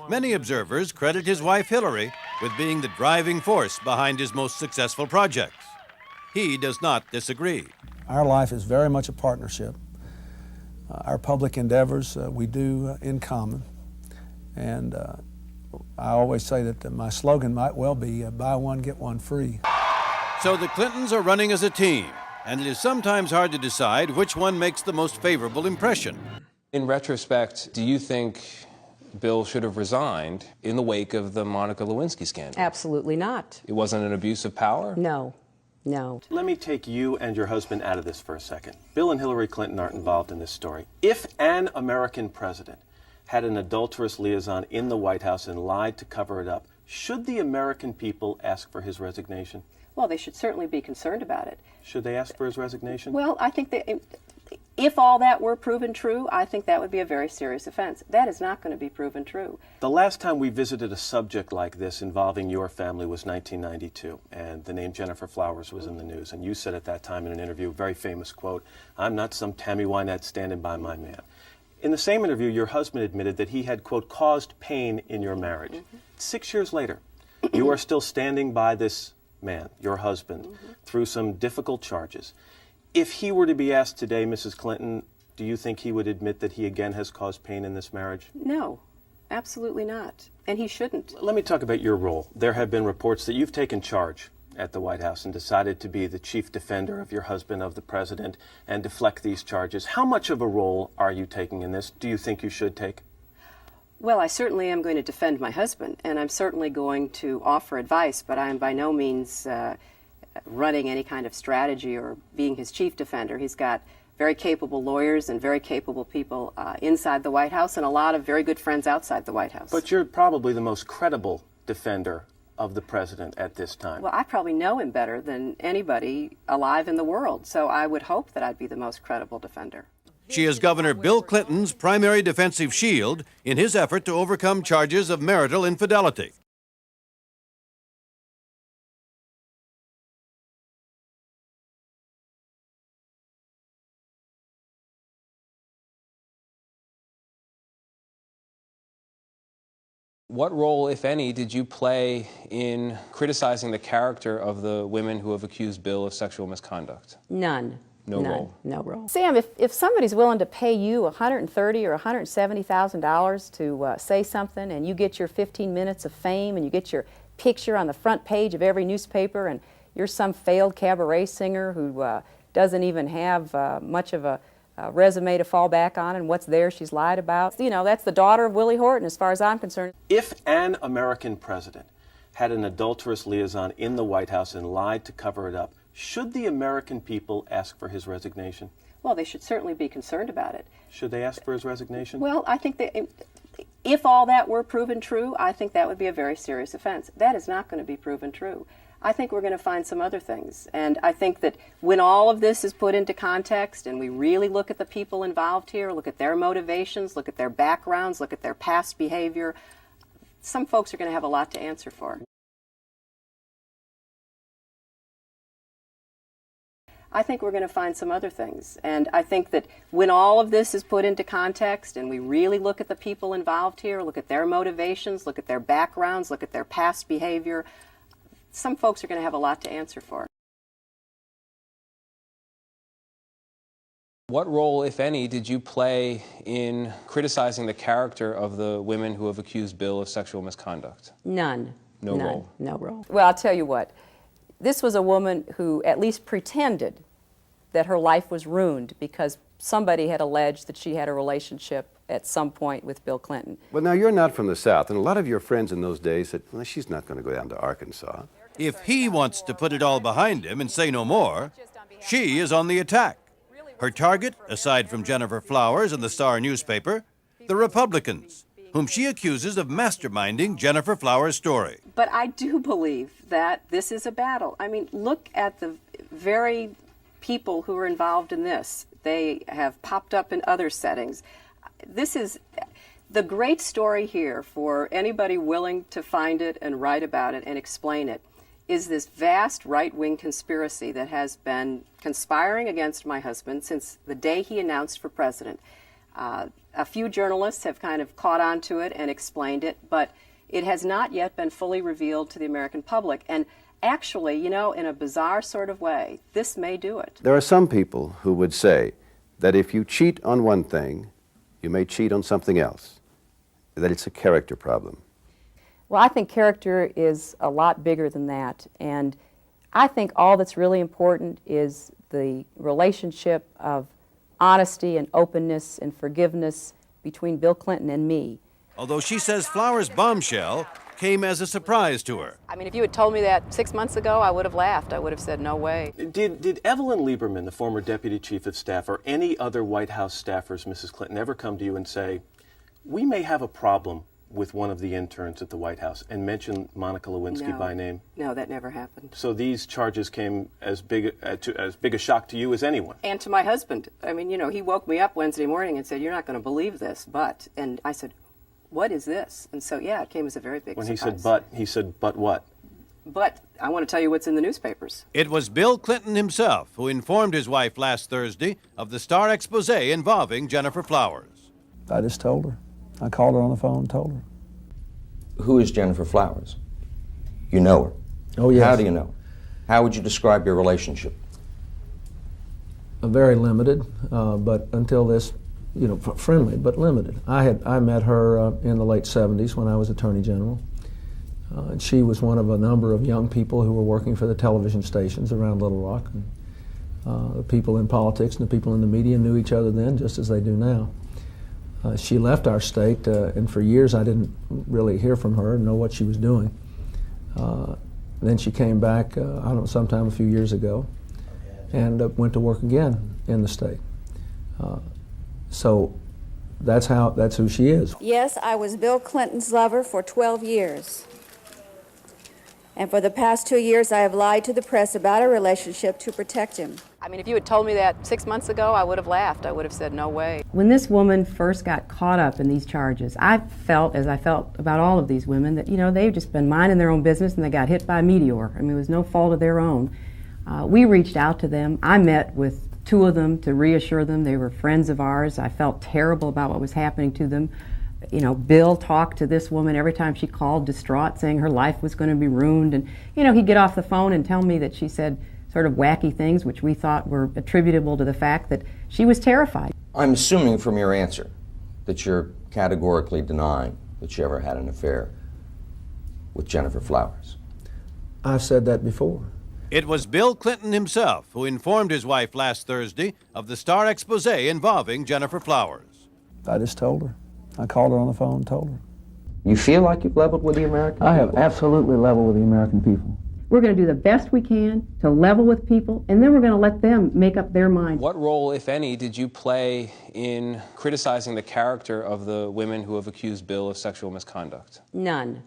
Many observers credit his wife Hillary with being the driving force behind his most successful projects. He does not disagree. Our life is very much a partnership. Our public endeavors we do in common. And I always say that my slogan might well be buy one, get one free. So the Clintons are running as a team, and it is sometimes hard to decide which one makes the most favorable impression. In retrospect, do you think Bill should have resigned in the wake of the Monica Lewinsky scandal? Absolutely not. It wasn't an abuse of power? No. No. Let me take you and your husband out of this for a second. Bill and Hillary Clinton aren't involved in this story. If an American president had an adulterous liaison in the White House and lied to cover it up, should the American people ask for his resignation? Well, they should certainly be concerned about it. Should they ask for his resignation? Well, I think that if all that were proven true, I think that would be a very serious offense. That is not going to be proven true. The last time we visited a subject like this involving your family was 1992, and the name Jennifer Flowers was in the news. And you said at that time in an interview, a very famous quote, "I'm not some Tammy Wynette standing by my man." In the same interview, your husband admitted that he had, quote, caused pain in your marriage. 6 years later, you are still standing by this man, your husband, through some difficult charges. If he were to be asked today, Mrs. Clinton, do you think he would admit that he again has caused pain in this marriage? No, absolutely not. And he shouldn't. Let me talk about your role. There have been reports that you've taken charge at the White House and decided to be the chief defender of your husband, of the president, and deflect these charges. How much of a role are you taking in this? Do you think you should take? Well, I certainly am going to defend my husband, and I'm certainly going to offer advice, but I am by no means running any kind of strategy or being his chief defender. He's got very capable lawyers and very capable people inside the White House and a lot of very good friends outside the White House. But you're probably the most credible defender of the president at this time. Well, I probably know him better than anybody alive in the world, so I would hope that I'd be the most credible defender. She is Governor Bill Clinton's primary defensive shield in his effort to overcome charges of marital infidelity. What role, if any, did you play in criticizing the character of the women who have accused Bill of sexual misconduct? None. No role? No role. Sam, if somebody's willing to pay you $130,000 or $170,000 to say something, and you get your 15 minutes of fame, and you get your picture on the front page of every newspaper, and you're some failed cabaret singer who doesn't even have much of a resume to fall back on, and what's there she's lied about. You know, that's the daughter of Willie Horton as far as I'm concerned. If an American president had an adulterous liaison in the White House and lied to cover it up, should the American people ask for his resignation? Well, they should certainly be concerned about it. Should they ask for his resignation? Well, I think that if all that were proven true, I think that would be a very serious offense. That is not going to be proven true. I think we're going to find some other things. And I think that when all of this is put into context and we really look at the people involved here, look at their motivations, look at their backgrounds, look at their past behavior, some folks are going to have a lot to answer for. I think we're going to find some other things. And I think that when all of this is put into context and we really look at the people involved here, look at their motivations, look at their backgrounds, look at their past behavior, some folks are going to have a lot to answer for. What role, if any, did you play in criticizing the character of the women who have accused Bill of sexual misconduct? None. No role? No role. Well, I'll tell you what. This was a woman who at least pretended that her life was ruined because somebody had alleged that she had a relationship at some point with Bill Clinton. Well, now, you're not from the South, and a lot of your friends in those days said, well, she's not going to go down to Arkansas. If he wants to put it all behind him and say no more, she is on the attack. Her target, aside from Jennifer Flowers and the Star newspaper, the Republicans, whom she accuses of masterminding Jennifer Flowers' story. But I do believe that this is a battle. I mean, look at the very people who are involved in this. They have popped up in other settings. This is the great story here for anybody willing to find it and write about it and explain it, is this vast right-wing conspiracy that has been conspiring against my husband since the day he announced for president. A few journalists have kind of caught on to it and explained it, but it has not yet been fully revealed to the American public. And actually, you know, in a bizarre sort of way, this may do it. There are some people who would say that if you cheat on one thing, you may cheat on something else, that it's a character problem. Well, I think character is a lot bigger than that, and I think all that's really important is the relationship of honesty and openness and forgiveness between Bill Clinton and me. Although she says Flowers' bombshell came as a surprise to her. I mean, if you had told me that 6 months ago, I would have laughed. I would have said, no way. Did Evelyn Lieberman, the former deputy chief of staff, or any other White House staffers, Mrs. Clinton, ever come to you and say, we may have a problem with one of the interns at the White House, and mention Monica Lewinsky by name? No, that never happened. So these charges came as big a shock to you as anyone? And to my husband. I mean, you know, he woke me up Wednesday morning and said, you're not going to believe this, but, and I said, what is this? And so, yeah, it came as a very big surprise. When he said, but what? But I want to tell you what's in the newspapers. It was Bill Clinton himself who informed his wife last Thursday of the star expose involving Jennifer Flowers. I just told her. I called her on the phone and told her. Who is Jennifer Flowers? You know her. Oh, yes. How do you know her? How would you describe your relationship? Very limited, but until this, you know, friendly, but limited. I met her in the late 70s when I was Attorney General. And she was one of a number of young people who were working for the television stations around Little Rock. And, the people in politics and the people in the media knew each other then, just as they do now. She left our state, and for years I didn't really hear from her and know what she was doing. Then she came back, I don't know, sometime a few years ago, and went to work again in the state. So that's who she is. Yes, I was Bill Clinton's lover for 12 years. And for the past 2 years, I have lied to the press about our relationship to protect him. I mean, if you had told me that 6 months ago, I would have laughed. I would have said, no way. When this woman first got caught up in these charges, I felt, as I felt about all of these women, that, you know, they've just been minding their own business and they got hit by a meteor. I mean, it was no fault of their own. We reached out to them. I met with 2 of them to reassure them they were friends of ours. I felt terrible about what was happening to them. You know, Bill talked to this woman every time she called, distraught, saying her life was going to be ruined. And, you know, he'd get off the phone and tell me that she said sort of wacky things, which we thought were attributable to the fact that she was terrified. I'm assuming from your answer that you're categorically denying that you ever had an affair with Jennifer Flowers. I've said that before. It was Bill Clinton himself who informed his wife last Thursday of the star expose involving Jennifer Flowers. I just told her. I called her on the phone and told her. You feel like you've leveled with the American people? I have absolutely leveled with the American people. We're going to do the best we can to level with people, and then we're going to let them make up their mind. What role, if any, did you play in criticizing the character of the women who have accused Bill of sexual misconduct? None.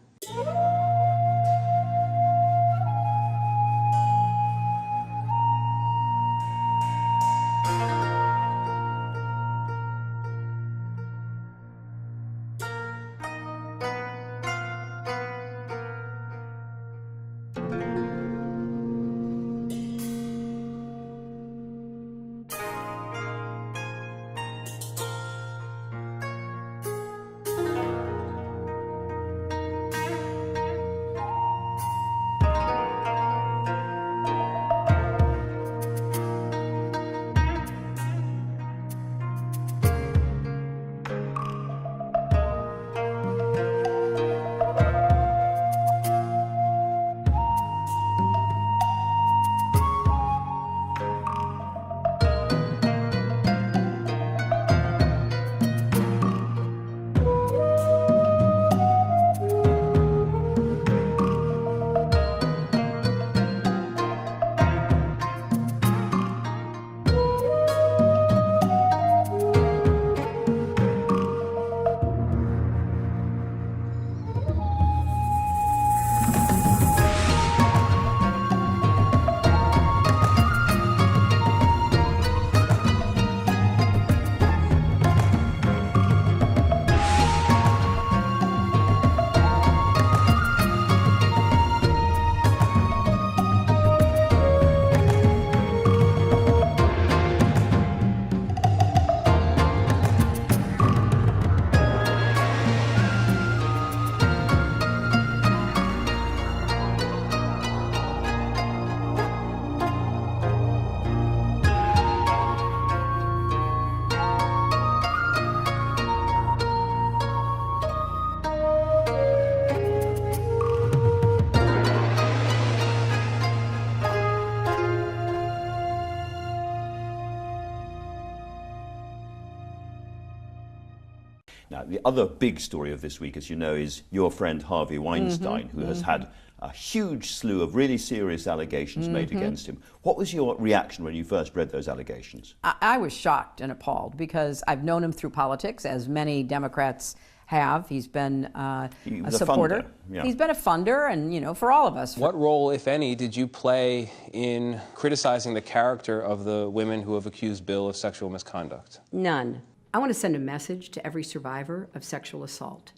Now, the other big story of this week, as you know, is your friend Harvey Weinstein, who has had a huge slew of really serious allegations made against him. What was your reaction when you first read those allegations? I was shocked and appalled because I've known him through politics, as many Democrats have. He's been a supporter. Funder. Yeah. He's been a funder, and, you know, for all of us. What role, if any, did you play in criticizing the character of the women who have accused Bill of sexual misconduct? None. I want to send a message to every survivor of sexual assault.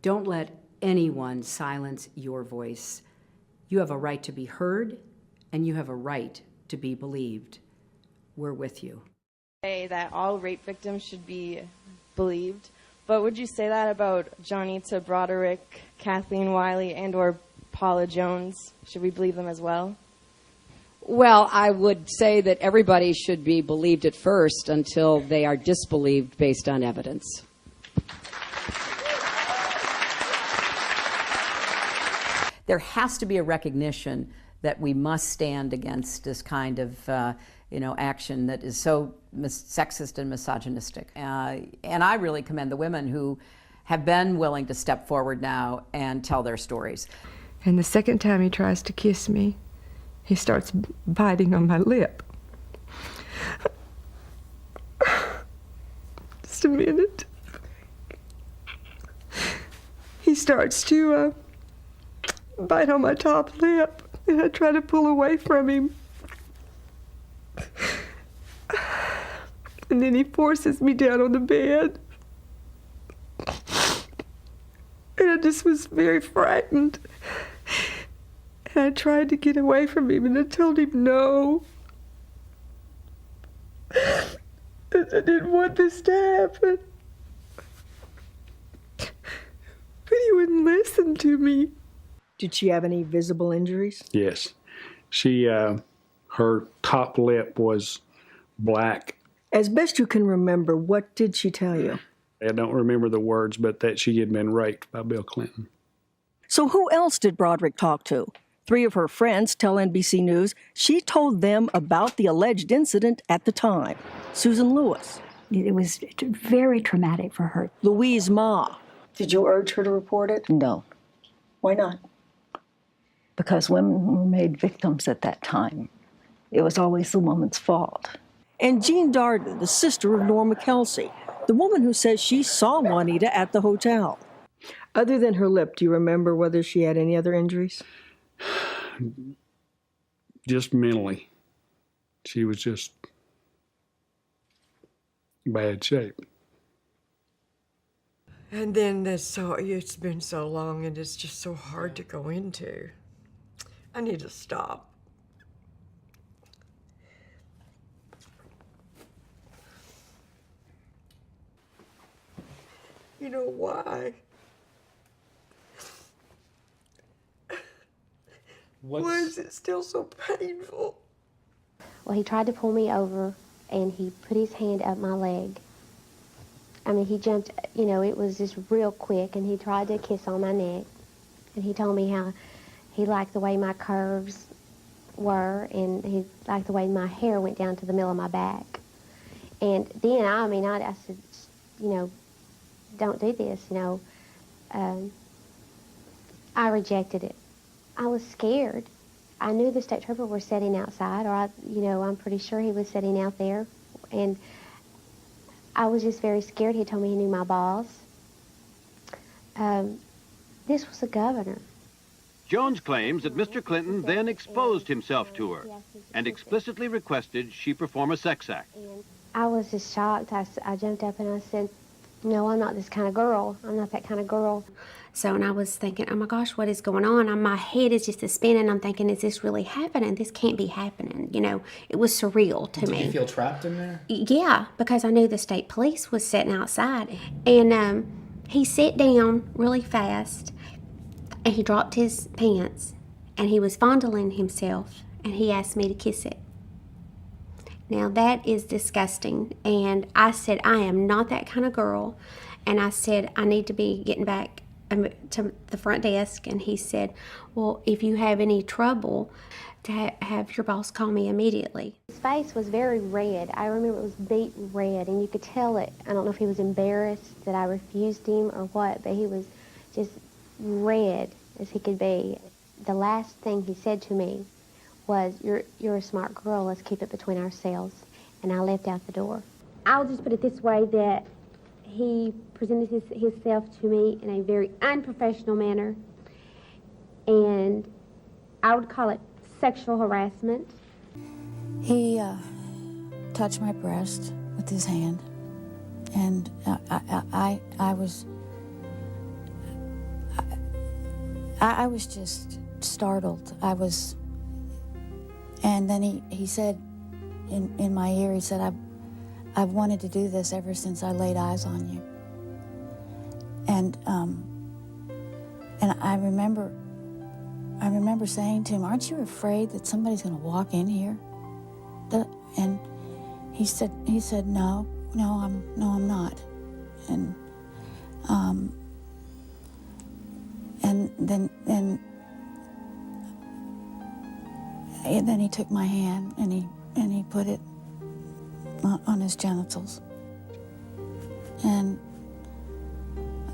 Don't let anyone silence your voice. You have a right to be heard, and you have a right to be believed. We're with you. Say that all rape victims should be believed, but would you say that about Johnita Broderick, Kathleen Wiley, and or Paula Jones? Should we believe them as well? Well, I would say that everybody should be believed at first until they are disbelieved based on evidence. There has to be a recognition that we must stand against this kind of action that is so sexist and misogynistic. And I really commend the women who have been willing to step forward now and tell their stories. And the second time he tries to kiss me, he starts biting on my lip. Just a minute. He starts to bite on my top lip, and I try to pull away from him. And then he forces me down on the bed. And I just was very frightened. And I tried to get away from him, and I told him no. I didn't want this to happen. But he wouldn't listen to me. Did she have any visible injuries? Yes. She, her top lip was black. As best you can remember, what did she tell you? I don't remember the words, but that she had been raped by Bill Clinton. So who else did Broderick talk to? 3 of her friends tell NBC News she told them about the alleged incident at the time. Susan Lewis. It was very traumatic for her. Louise Ma. Did you urge her to report it? No, Why not? because women were made victims at that time. It was always the woman's fault. And Jean Darden, the sister of Norma Kelsey, the woman who says she saw Juanita at the hotel. Other than her lip, do you remember whether she had any other injuries? Just mentally. She was just bad shape. And then it's been so long, and it's just so hard to go into. I need to stop. You know why? Why is it still so painful? Well, he tried to pull me over, and he put his hand up my leg. I mean, he jumped, it was just real quick, and he tried to kiss on my neck. And he told me how he liked the way my curves were, and he liked the way my hair went down to the middle of my back. And then, I said, don't do this, I rejected it. I was scared. I knew the state trooper was sitting outside, or I'm pretty sure he was sitting out there. And I was just very scared. He told me he knew my boss. This was the governor. Jones claims that Mr. Clinton then exposed himself to her and explicitly requested she perform a sex act. I was just shocked. I jumped up and I said, no, I'm not this kind of girl. I'm not that kind of girl. So, and I was thinking, oh my gosh, what is going on? And my head is just spinning. I'm thinking, is this really happening? This can't be happening. It was surreal to me. Did you feel trapped in there? Yeah, because I knew the state police was sitting outside. And he sat down really fast, and he dropped his pants, and he was fondling himself, and he asked me to kiss it. Now, that is disgusting. And I said, I am not that kind of girl. And I said, I need to be getting back to the front desk, and he said, well, if you have any trouble, to have your boss call me immediately. His face was very red. I remember it was beet red, and you could tell it. I don't know if he was embarrassed that I refused him or what, but he was just red as he could be. The last thing he said to me was, you're a smart girl, let's keep it between ourselves. And I left out the door. I'll just put it this way, that he presented himself to me in a very unprofessional manner, and I would call it sexual harassment. He touched my breast with his hand, and I was just startled. And then he said in my ear, he said, I've wanted to do this ever since I laid eyes on you. And I remember saying to him, aren't you afraid that somebody's going to walk in here? And he said, no, I'm not. And then he took my hand and he put it on his genitals. And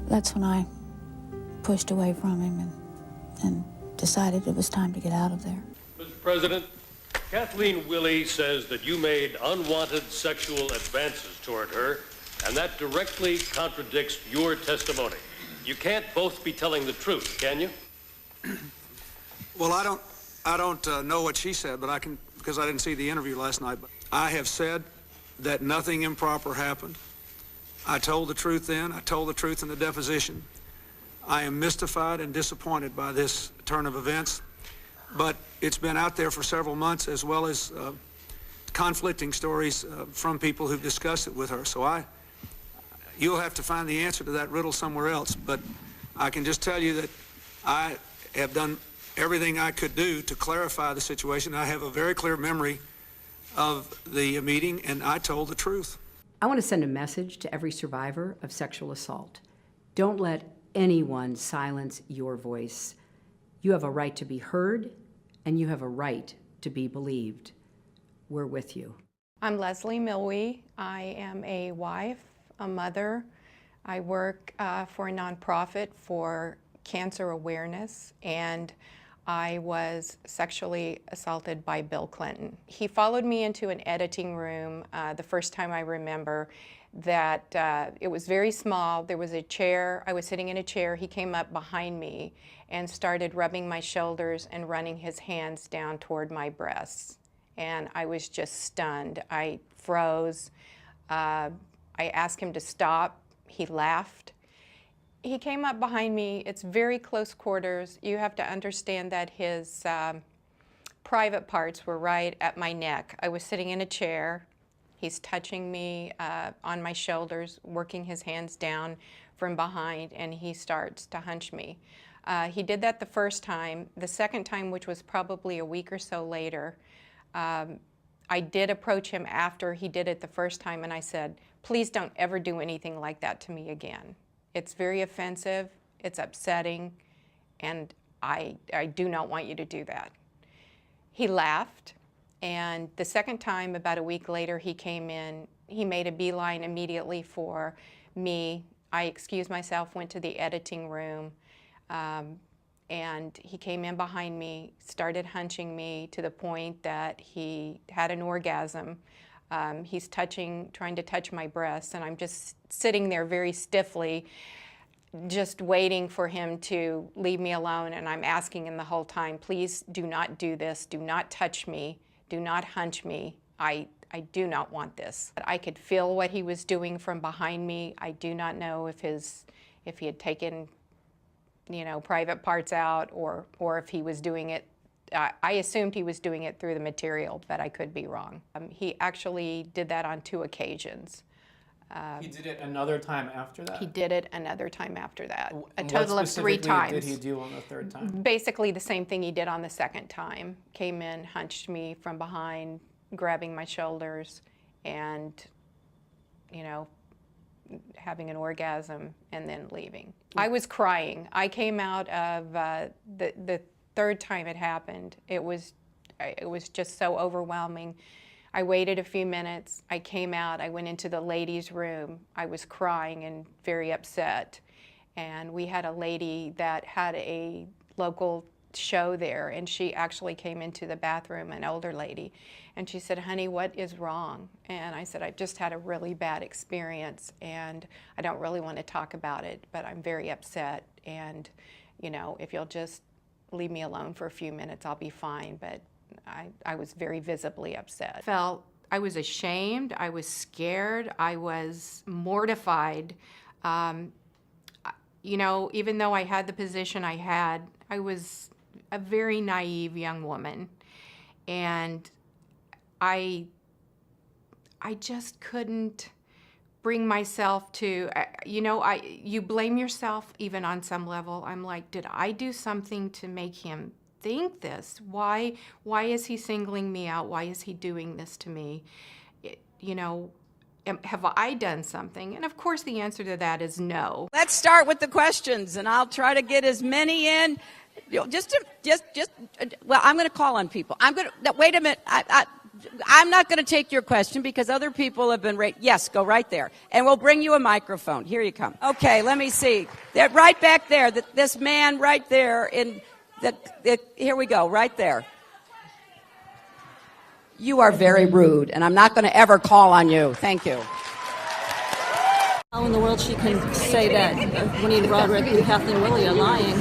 that's when I pushed away from him and decided it was time to get out of there. Mr. President, Kathleen Willey says that you made unwanted sexual advances toward her, and that directly contradicts your testimony. You can't both be telling the truth, can you? Well, I don't know what she said, but I can, because I didn't see the interview last night. But I have said that nothing improper happened. I told the truth then. I told the truth in the deposition. I am mystified and disappointed by this turn of events, but it's been out there for several months, as well as conflicting stories from people who've discussed it with her. So you'll have to find the answer to that riddle somewhere else, but I can just tell you that I have done everything I could do to clarify the situation. I have a very clear memory of the meeting, and I told the truth. I want to send a message to every survivor of sexual assault. Don't let anyone silence your voice. You have a right to be heard, and you have a right to be believed. We're with you. I'm Leslie Milwee. I am a wife, a mother. I work for a nonprofit for cancer awareness, and I was sexually assaulted by Bill Clinton. He followed me into an editing room the first time I remember that it was very small. There was a chair. I was sitting in a chair. He came up behind me and started rubbing my shoulders and running his hands down toward my breasts. And I was just stunned. I froze. I asked him to stop. He laughed. He came up behind me. It's very close quarters. You have to understand that his private parts were right at my neck. I was sitting in a chair. He's touching me on my shoulders, working his hands down from behind, and he starts to hunch me. He did that the first time. The second time, which was probably a week or so later, I did approach him after he did it the first time, and I said, please don't ever do anything like that to me again. It's very offensive, it's upsetting, and I do not want you to do that. He laughed, and the second time, about a week later, he came in. He made a beeline immediately for me. I excused myself, went to the editing room, and he came in behind me, started hunching me to the point that he had an orgasm. He's trying to touch my breasts, and I'm just sitting there very stiffly, just waiting for him to leave me alone, and I'm asking him the whole time, please do not do this, do not touch me, do not hunch me, I do not want this. I could feel what he was doing from behind me. I do not know if he had taken, private parts out, or if he was doing it. I assumed he was doing it through the material, but I could be wrong. He actually did that on 2 occasions. He did it another time after that? He did it another time after that. A And total what of 3 times. Did he do on the third time? Basically the same thing he did on the second time. Came in, hunched me from behind, grabbing my shoulders, and, having an orgasm and then leaving. I was crying. I came out of the third time it happened. It was just so overwhelming. I waited a few minutes. I came out. I went into the ladies' room. I was crying and very upset. And we had a lady that had a local show there, and she actually came into the bathroom, an older lady, and she said, "Honey, what is wrong?" And I said, "I just had a really bad experience, and I don't really want to talk about it, but I'm very upset, and you know, if you'll just leave me alone for a few minutes, I'll be fine." But I was very visibly upset. I was ashamed, I was scared, I was mortified. You know, even though I had the position I had, I was a very naive young woman, and I just couldn't bring myself to, you know, you blame yourself even on some level. I'm like, did I do something to make him think this? Why is he singling me out? Why is he doing this to me? You know, have I done something? And of course the answer to that is no. Let's start with the questions, and I'll try to get as many in. Well, I'm going to call on people. Wait a minute. I'm not going to take your question because other people have been Yes, go right there. And we'll bring you a microphone. Here you come. Okay, let me see. They're right back there. This man right there. Here we go, right there. You are very rude, and I'm not going to ever call on you. Thank you. How in the world she can say that Juanita Broderick and Kathleen Willey are lying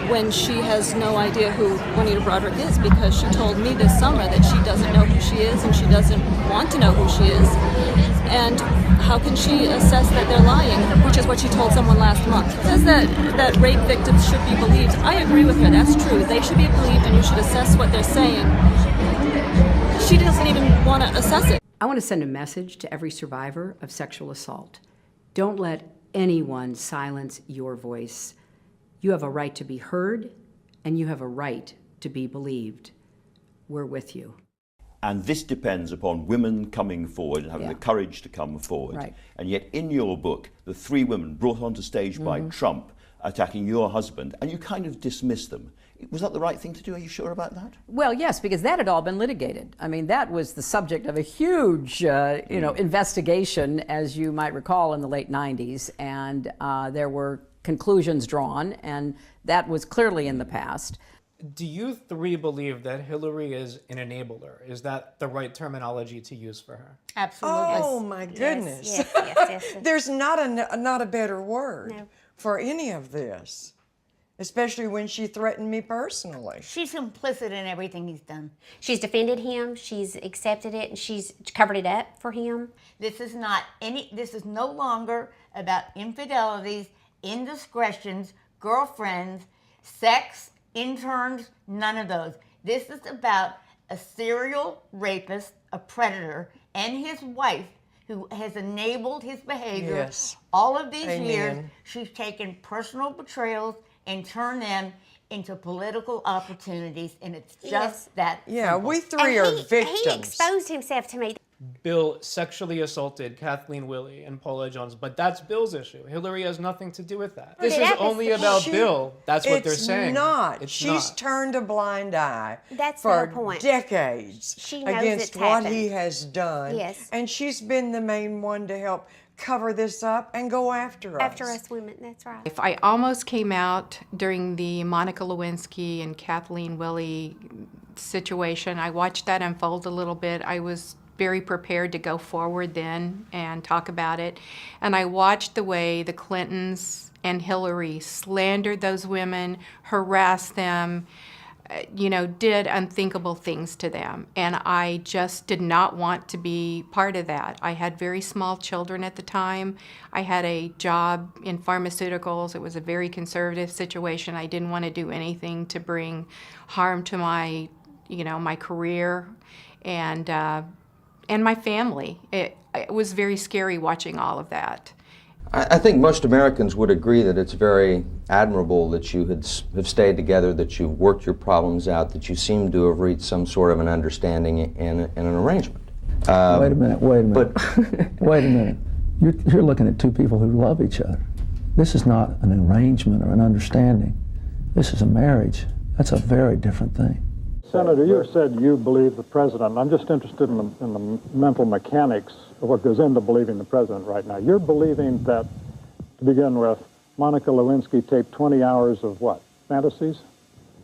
when she has no idea who Juanita Broderick is, because she told me this summer that she doesn't know who she is and she doesn't want to know who she is. And how can she assess that they're lying, which is what she told someone last month? She says that rape victims should be believed. I agree with her, that's true. They should be believed and you should assess what they're saying. She doesn't even want to assess it. I want to send a message to every survivor of sexual assault. Don't let anyone silence your voice. You have a right to be heard, and you have a right to be believed. We're with you. And this depends upon women coming forward and having the courage to come forward. Right. And yet in your book, the three women brought onto stage by Trump attacking your husband, and you kind of dismissed them. Was that the right thing to do? Are you sure about that? Well, yes, because that had all been litigated. I mean, that was the subject of a huge, investigation, as you might recall, in the late 90s, and there were conclusions drawn, and that was clearly in the past. Do you three believe that Hillary is an enabler? Is that the right terminology to use for her? Absolutely. Oh my goodness. Yes. There's not a better word for any of this, especially when she threatened me personally. She's complicit in everything he's done. She's defended him, she's accepted it, and she's covered it up for him. This is no longer about infidelities, indiscretions, girlfriends, sex, interns, none of those. This is about a serial rapist, a predator, and his wife who has enabled his behavior all of these years. She's taken personal betrayals and turned them into political opportunities, and it's just that simple. We three are victims. He exposed himself to me. Bill sexually assaulted Kathleen Willey and Paula Jones, but that's Bill's issue. Hillary has nothing to do with that. This is only about Bill. That's what they're saying. She's turned a blind eye for decades against what he has done. Yes. And she's been the main one to help cover this up and go after us. After us women, that's right. If I almost came out during the Monica Lewinsky and Kathleen Willey situation, I watched that unfold a little bit. I was very prepared to go forward then and talk about it. And I watched the way the Clintons and Hillary slandered those women, harassed them, did unthinkable things to them. And I just did not want to be part of that. I had very small children at the time. I had a job in pharmaceuticals. It was a very conservative situation. I didn't want to do anything to bring harm to my career and my family. It was very scary watching all of that. I think most Americans would agree that it's very admirable that you have stayed together, that you've worked your problems out, that you seem to have reached some sort of an understanding and an arrangement. Wait a minute. Wait a minute. You're looking at two people who love each other. This is not an arrangement or an understanding. This is a marriage. That's a very different thing. Senator, you said you believe the president. I'm just interested in the mental mechanics of what goes into believing the president right now. You're believing that, to begin with, Monica Lewinsky taped 20 hours of what? Fantasies?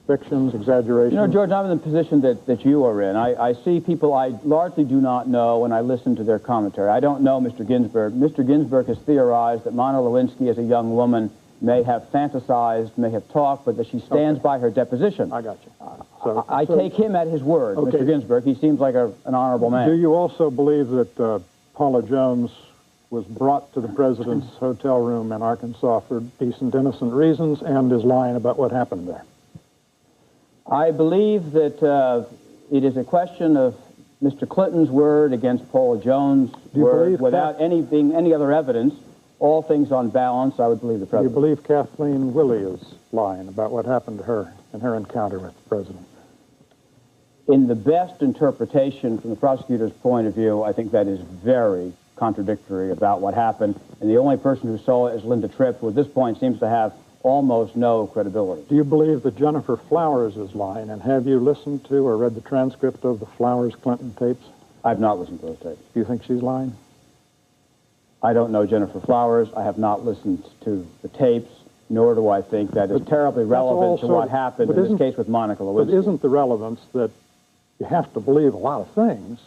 Fictions? Exaggerations? You know, George, I'm in the position that you are in. I see people I largely do not know, and I listen to their commentary. I don't know Mr. Ginsburg. Mr. Ginsburg has theorized that Monica Lewinsky, as a young woman, may have fantasized, may have talked, but that she stands by her deposition. I got you. I take him at his word, Okay. Mr. Ginsburg. He seems like an honorable man. Do you also believe that Paula Jones was brought to the president's hotel room in Arkansas for decent, innocent reasons and is lying about what happened there? I believe that it is a question of Mr. Clinton's word against Paula Jones' word without any other evidence. All things on balance, I would believe the Do you president. believe Kathleen Willey is lying about what happened to her in her encounter with the president? In the best interpretation from the prosecutor's point of view, I think that is very contradictory about what happened. And the only person who saw it is Linda Tripp, who at this point seems to have almost no credibility. Do you believe that Jennifer Flowers is lying, and have you listened to or read the transcript of the Flowers-Clinton tapes? I've not listened to those tapes. Do you think she's lying? I don't know Jennifer Flowers. I have not listened to the tapes, nor do I think that is terribly relevant to what happened in this case with Monica Lewinsky. But isn't the relevance that you have to believe a lot of things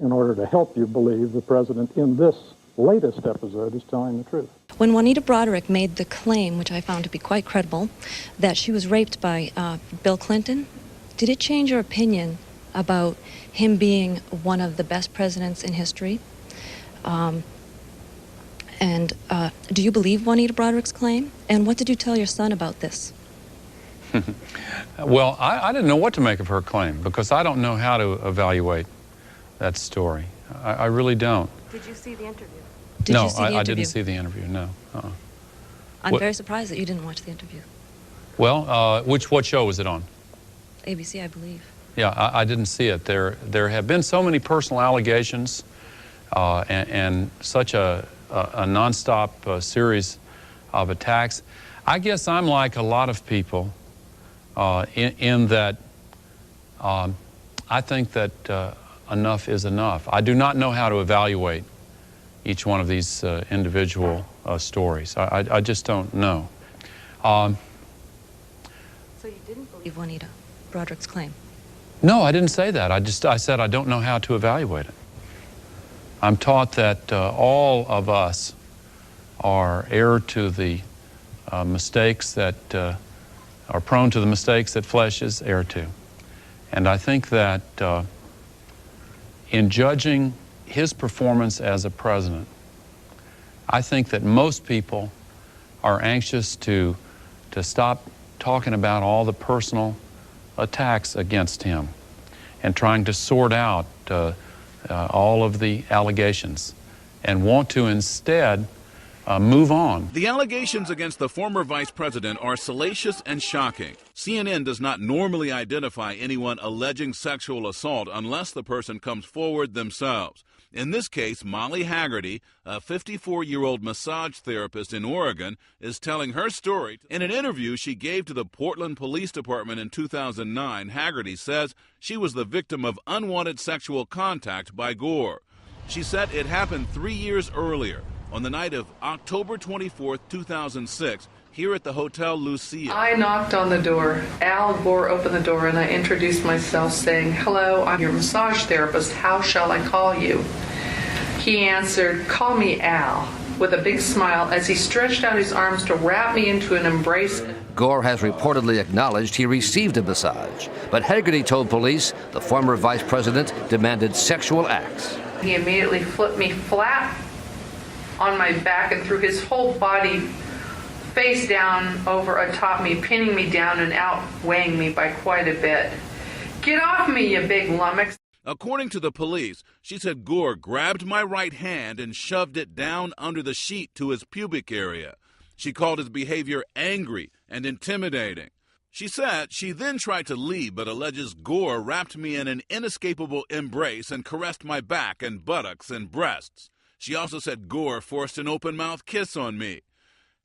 in order to help you believe the president in this latest episode is telling the truth? When Juanita Broderick made the claim, which I found to be quite credible, that she was raped by Bill Clinton, did it change your opinion about him being one of the best presidents in history? And do you believe Juanita Broderick's claim? And what did you tell your son about this? Well, I didn't know what to make of her claim because I don't know how to evaluate that story. I really don't. Did you see the interview? No, I didn't see the interview, no. I'm very surprised that you didn't watch the interview. Well, what show was it on? ABC, I believe. Yeah, I didn't see it. There have been so many personal allegations and such a nonstop series of attacks. I guess I'm like a lot of people in that I think that enough is enough. I do not know how to evaluate each one of these individual stories. I just don't know. So you didn't believe Juanita Broderick's claim? No, I didn't say that. I said I don't know how to evaluate it. I'm taught that all of us are heir to the mistakes that are prone to the mistakes that flesh is heir to. And I think that in judging his performance as a president, I think that most people are anxious to stop talking about all the personal attacks against him and trying to sort out all of the allegations and want to instead move on. The allegations against the former vice president are salacious and shocking. CNN does not normally identify anyone alleging sexual assault unless the person comes forward themselves. In this case, Molly Haggerty, a 54-year-old massage therapist in Oregon, is telling her story. In an interview she gave to the Portland Police Department in 2009, Haggerty says she was the victim of unwanted sexual contact by Gore. She said it happened 3 years earlier, on the night of October 24, 2006, here at the Hotel Lucia. I knocked on the door. Al Gore opened the door and I introduced myself saying, "Hello, I'm your massage therapist. How shall I call you?" He answered, "Call me Al," with a big smile as he stretched out his arms to wrap me into an embrace. Gore has reportedly acknowledged he received a massage, but Haggerty told police the former vice president demanded sexual acts. He immediately flipped me flat on my back and threw his whole body face down over atop me, pinning me down and outweighing me by quite a bit. "Get off me, you big lummox." According to the police, she said Gore grabbed my right hand and shoved it down under the sheet to his pubic area. She called his behavior angry and intimidating. She said she then tried to leave, but alleges Gore wrapped me in an inescapable embrace and caressed my back and buttocks and breasts. She also said Gore forced an open-mouth kiss on me.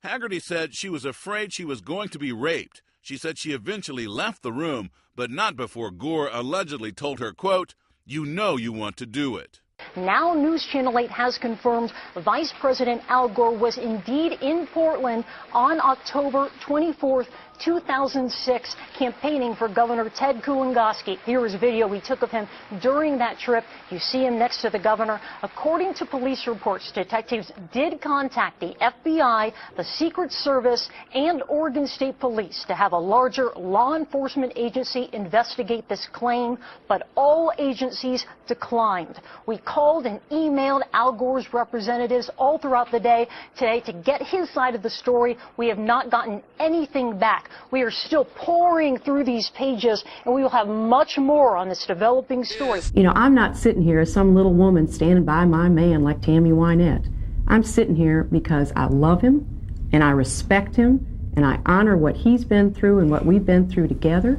Haggerty said she was afraid she was going to be raped. She said she eventually left the room, but not before Gore allegedly told her, quote, "You know you want to do it." Now News Channel 8 has confirmed Vice President Al Gore was indeed in Portland on October 24th, 2006, campaigning for Governor Ted Kulingoski. Here is video we took of him during that trip. You see him next to the governor. According to police reports, detectives did contact the FBI, the Secret Service, and Oregon State Police to have a larger law enforcement agency investigate this claim, but all agencies declined. We called and emailed Al Gore's representatives all throughout the day today to get his side of the story. We have not gotten anything back. We are still pouring through these pages, and we will have much more on this developing story. You know, I'm not sitting here as some little woman standing by my man like Tammy Wynette. I'm sitting here because I love him, and I respect him, and I honor what he's been through and what we've been through together.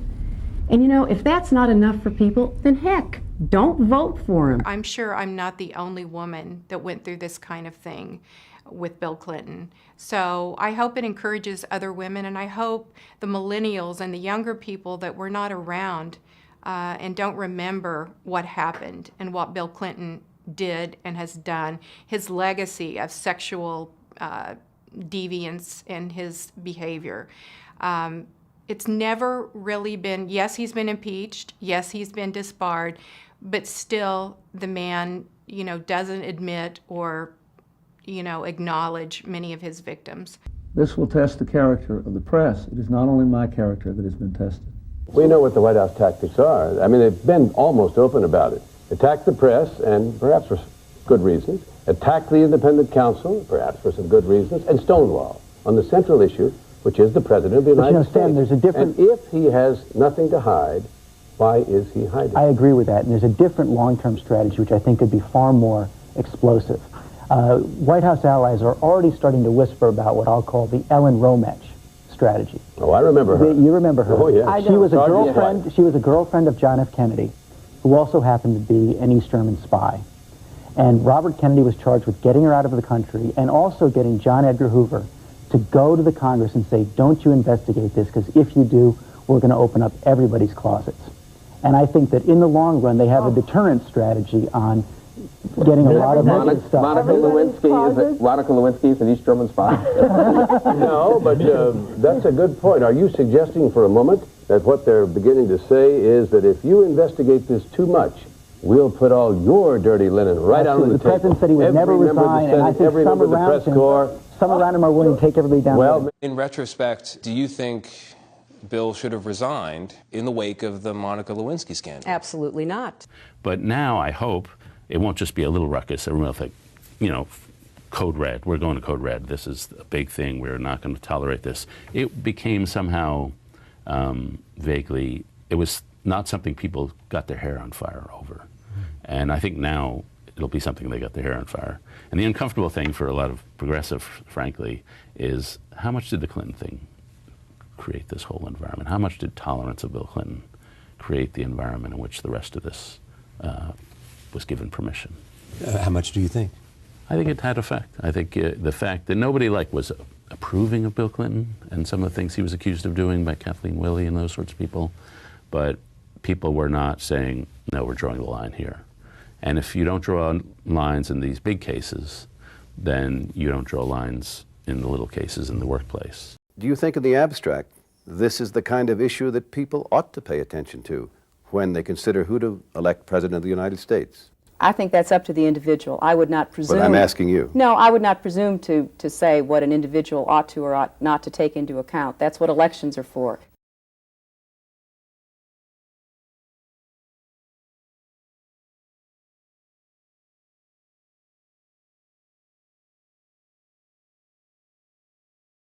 And you know, if that's not enough for people, then heck, don't vote for him. I'm sure I'm not the only woman that went through this kind of thing with Bill Clinton. So I hope it encourages other women, and I hope the millennials and the younger people that were not around and don't remember what happened and what Bill Clinton did and has done, his legacy of sexual deviance in his behavior. It's never really been, yes, he's been impeached, yes, he's been disbarred, but still the man, you know, doesn't admit or, you know, acknowledge many of his victims. This will test the character of the press. It is not only my character that has been tested. We know what the White House tactics are. I mean, they've been almost open about it. Attack the press, and perhaps for good reasons. Attack the independent counsel, perhaps for some good reasons. And stonewall on the central issue, which is the President of the United States. Stan, there's a different... And if he has nothing to hide, why is he hiding? I agree with that. And there's a different long-term strategy, which I think could be far more explosive. White House allies are already starting to whisper about what I'll call the Ellen Romech strategy. Oh, I remember her. You remember her? Oh, yeah. She was a girlfriend. She was a girlfriend of John F. Kennedy, who also happened to be an East German spy. And Robert Kennedy was charged with getting her out of the country and also getting John Edgar Hoover to go to the Congress and say, don't you investigate this, because if you do, we're going to open up everybody's closets. And I think that in the long run, they have a deterrent strategy on getting a lot of negative stuff. Monica Lewinsky is an East German spy. No, but that's a good point. Are you suggesting for a moment that what they're beginning to say is that if you investigate this too much, we'll put all your dirty linen right out on the table? The president said he would never resign, and I think some around him are willing to take everybody down. Well, in retrospect, do you think Bill should have resigned in the wake of the Monica Lewinsky scandal? Absolutely not. But now I hope it won't just be a little ruckus. Everyone will think, you know, code red. We're going to code red. This is a big thing. We're not going to tolerate this. It became somehow vaguely, it was not something people got their hair on fire over. And I think now it'll be something they got their hair on fire. And the uncomfortable thing for a lot of progressive, frankly, is how much did the Clinton thing create this whole environment? How much did tolerance of Bill Clinton create the environment in which the rest of this was given permission? How much do you think? I think it had effect. I think the fact that nobody was approving of Bill Clinton and some of the things he was accused of doing by Kathleen Willey and those sorts of people, but people were not saying, no, we're drawing the line here. And if you don't draw lines in these big cases, then you don't draw lines in the little cases in the workplace. Do you think in the abstract, this is the kind of issue that people ought to pay attention to when they consider who to elect President of the United States? I think that's up to the individual. I would not presume... But I'm asking you. No, I would not presume to say what an individual ought to or ought not to take into account. That's what elections are for.